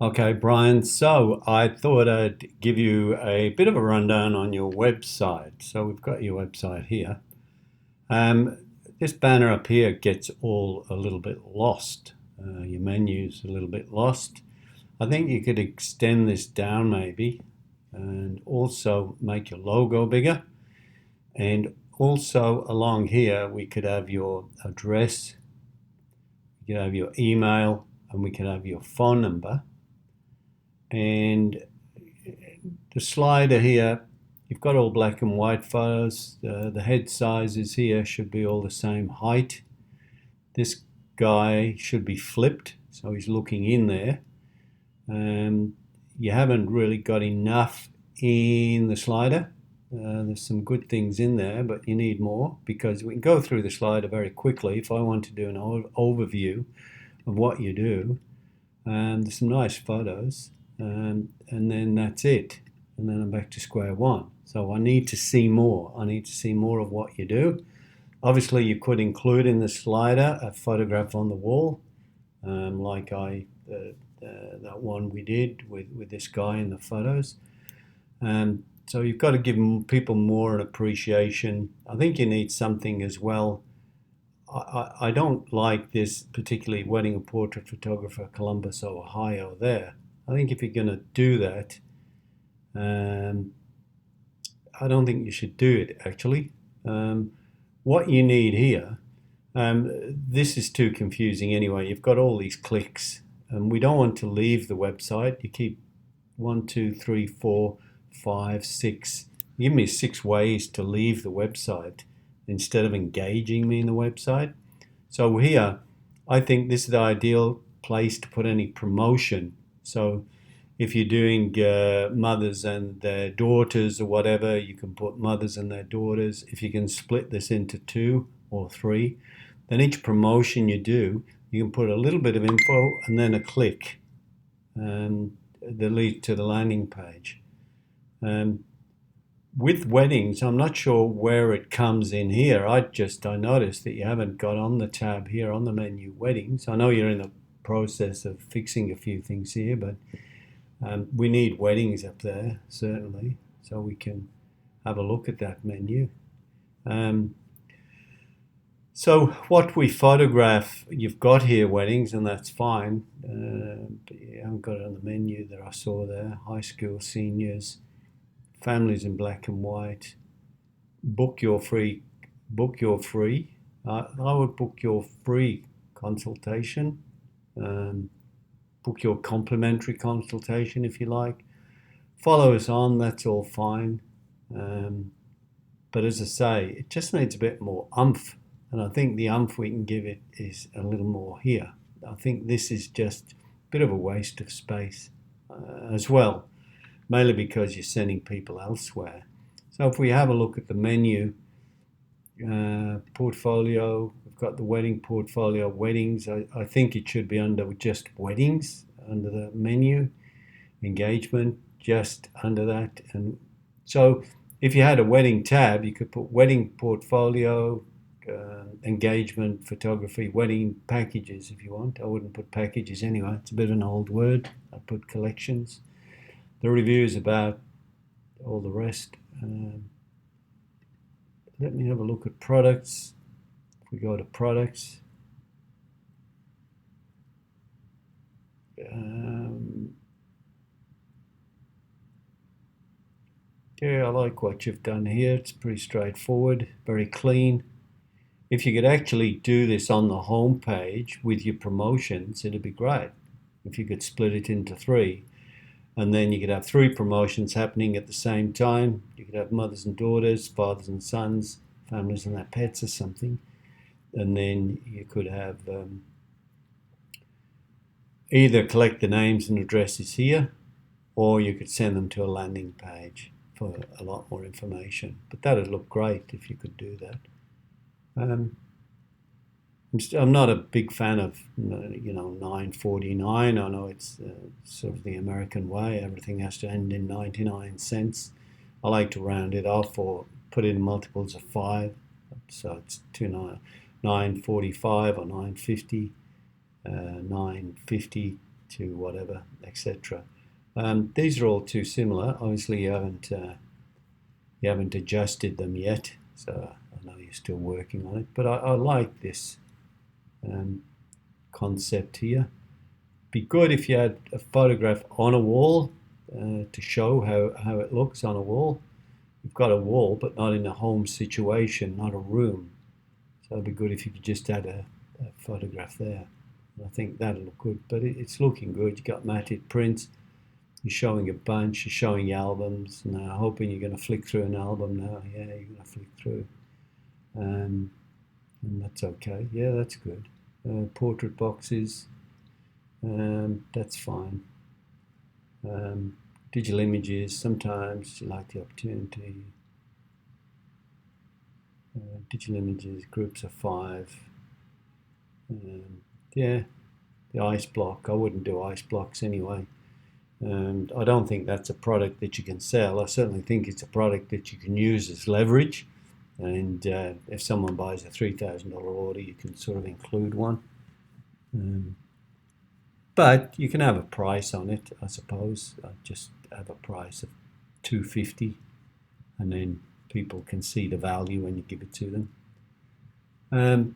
Okay, Brian. So I thought I'd give you a bit of a rundown on your website. So we've got your website here. Um, this banner up here gets all a little bit lost. Your menu's a little bit lost. I think you could extend this down maybe and also make your logo bigger. And also along here, we could have your address, we could have your email, and we could have your phone number. And the slider here, you've got all black and white photos. The head sizes here should be all the same height. This guy should be flipped, so he's looking in there. You haven't really got enough in the slider. There's some good things in there, but you need more because we can go through the slider very quickly. If I want to do an overview of what you do, there's some nice photos, and then that's it. And then I'm back to square one. So I need to see more. I need to see more of what you do. Obviously, you could include in the slider a photograph on the wall, like that one we did with this guy in the photos. So you've got to give people more an appreciation. I think you need something as well. I don't like this particularly wedding and portrait photographer, Columbus, Ohio there. I think if you're going to do that, um, I don't think you should do it actually. What you need here, this is too confusing anyway. You've got all these clicks, and we don't want to leave the website. You keep 1, 2, 3, 4, 5, 6. Give me 6 ways to leave the website instead of engaging me in the website. So here, I think this is the ideal place to put any promotion. So if you're doing mothers and their daughters or whatever, you can put mothers and their daughters. If you can split this into 2 or 3, then each promotion you do, you can put a little bit of info and then a click that leads to the landing page. With weddings, I'm not sure where it comes in here. I noticed that you haven't got on the tab here on the menu weddings. I know you're in the process of fixing a few things here, but we need weddings up there, certainly, so we can have a look at that menu. So what we photograph, you've got here weddings, and that's fine. But you haven't got it on the menu that I saw there. High school seniors, families in black and white. Book your free. I would book your free consultation. Book your complimentary consultation if you like. Follow us on, that's all fine. But as I say, it just needs a bit more umph. And I think the umph we can give it is a little more here. I think this is just a bit of a waste of space as well, mainly because you're sending people elsewhere. So if we have a look at the menu, portfolio, we've got the wedding portfolio, weddings. I think it should be under just weddings, under the menu, engagement, just under that. And so if you had a wedding tab, you could put wedding portfolio, engagement, photography, wedding packages if you want. I wouldn't put packages anyway, it's a bit of an old word. I'd put collections. The reviews about all the rest. Let me have a look at products. If we go to products, yeah, I like what you've done here. It's pretty straightforward, very clean. If you could actually do this on the home page with your promotions, it'd be great. If you could split it into 3, and then you could have 3 promotions happening at the same time. You could have mothers and daughters, fathers and sons, families and their pets or something. And then you could have either collect the names and addresses here, or you could send them to a landing page for a lot more information. But that'd look great if you could do that. I'm not a big fan of 9.49. I know it's sort of the American way. Everything has to end in 99 cents. I like to round it off or put in multiples of 5. So it's 9.45 or 9.50, 9.50. to whatever, etc. These are all too similar. Obviously, you haven't adjusted them yet, so I know you're still working on it. But I like this concept here. Be good if you had a photograph on a wall to show how it looks on a wall. You've got a wall, but not in a home situation, not a room. So it'd be good if you could just add a photograph there. I think that'll look good, but it's looking good. You've got matted prints. You're showing a bunch. You're showing albums. Now, hoping you're going to flick through an album now. Yeah, you're going to flick through. And that's okay. Yeah, that's good. Portrait boxes. That's fine. Digital images. Sometimes you like the opportunity. Digital images, groups of 5. Yeah, the ice block. I wouldn't do ice blocks anyway. I don't think that's a product that you can sell. I certainly think it's a product that you can use as leverage. And if someone buys a $3,000 order, you can sort of include one. But you can have a price on it, I suppose. Just have a price of $250, and then people can see the value when you give it to them.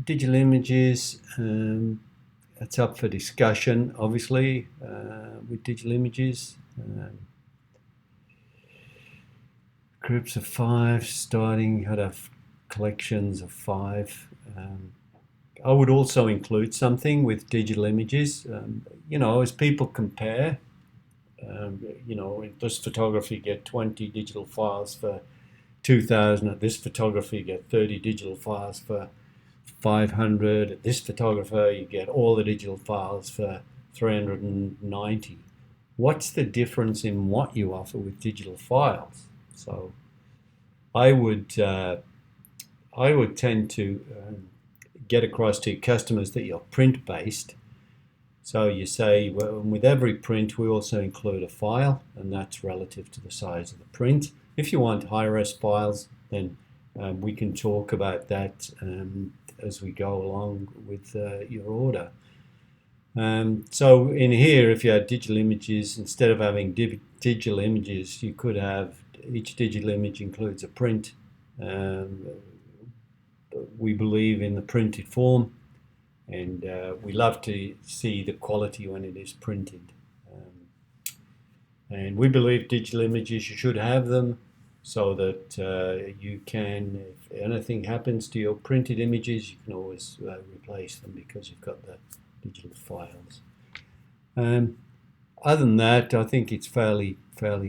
Digital images, that's up for discussion, obviously, with digital images. Groups of 5 starting, I'd have collections of 5. I would also include something with digital images, as people compare. Does photography get 20 digital files for 2,000? At this photography, you get 30 digital files for 500. At this photographer, you get all the digital files for 390. What's the difference in what you offer with digital files? So I would tend to get across to customers that you're print-based. So you say, well, with every print, we also include a file, and that's relative to the size of the print. If you want high-res files, then we can talk about that as we go along with your order. So in here, if you had digital images, instead of having digital images, you could have each digital image includes a print. We believe in the printed form, and we love to see the quality when it is printed. And we believe digital images, you should have them so that you can, if anything happens to your printed images, you can always replace them because you've got the digital files. Other than that, I think it's fairly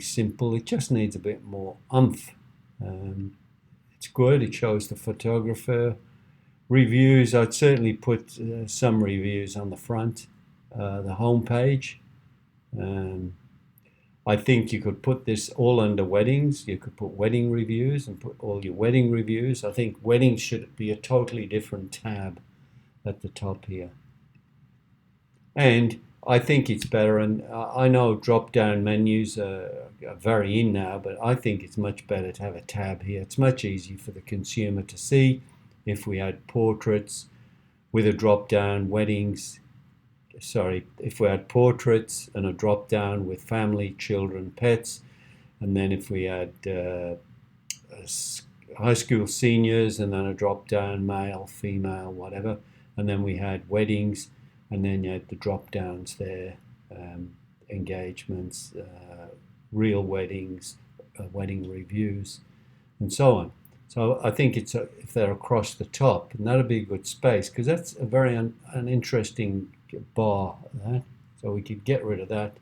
simple. It just needs a bit more oomph. It's good. It shows the photographer. Reviews, I'd certainly put some reviews on the front, the home page. I think you could put this all under weddings. You could put wedding reviews and put all your wedding reviews. I think weddings should be a totally different tab at the top here. And I think it's better, and I know drop-down menus are very in now, but I think it's much better to have a tab here. It's much easier for the consumer to see. If we had portraits with a drop-down if we had portraits and a drop-down with family, children, pets, and then if we had high school seniors and then a drop-down male, female, whatever, and then we had weddings, and then you had the drop-downs there, engagements, real weddings, wedding reviews, and so on. So I think if they're across the top, and that'll be a good space, because that's a very an interesting bar. So we could get rid of that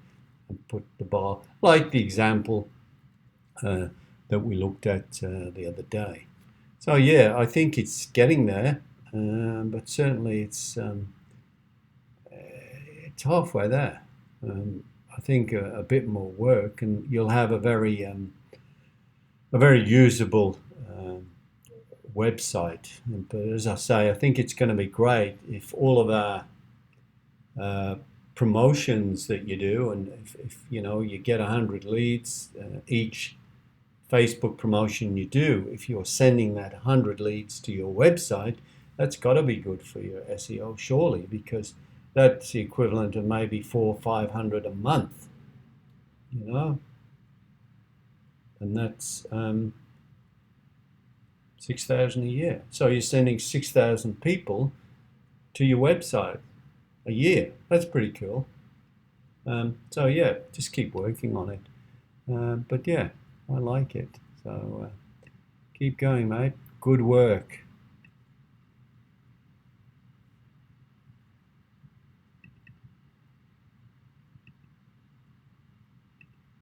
and put the bar, like the example that we looked at the other day. So yeah, I think it's getting there, but certainly it's halfway there. I think a bit more work, and you'll have a very usable website. But as I say, I think it's going to be great if all of our promotions that you do, and if you get 100 leads each Facebook promotion you do, if you're sending that 100 leads to your website, that's got to be good for your SEO, surely, because That's the equivalent of maybe 400 or 500 a month, you know, and that's 6,000 a year. So you're sending 6,000 people to your website a year. That's pretty cool. So yeah, just keep working on it. But yeah, I like it. So keep going, mate. Good work.